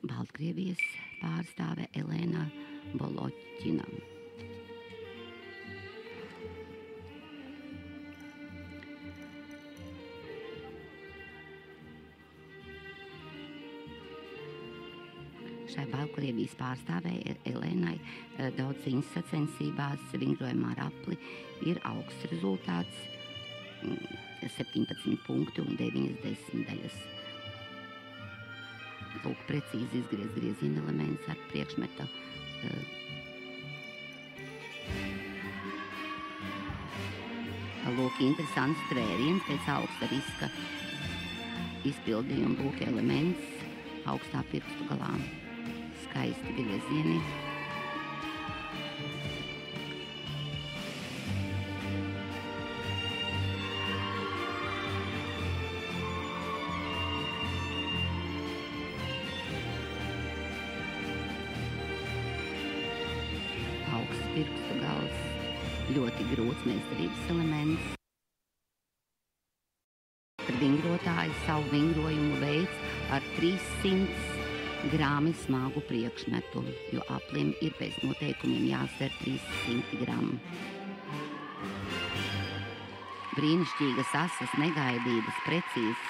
Baltkrievijas pārstāve Elena Boloķina. Šai Baltkrievijas pārstāvēji Elenai daudz viņas sacensībās vingrojumā ar apli ir augsts rezultāts 17 punkti un 9 desmitaļas. Lūk, precīzi grieziena elements ar priekšmeta lūk, interesants tvēriens pēc augsta riska izpildījuma. Lūk, elements augstā pirkstu galā. Skaisti griezieni. Augsts pirkstu gals, ļoti grūts meistarības elements. Vingrotājs savu vingrojumu veids ar 300 grāmi smagu priekšmetu, jo aplim ir pēc noteikumiem jāsver 300 gramu. Brīnišķīgas asas, negaidītas, precīzes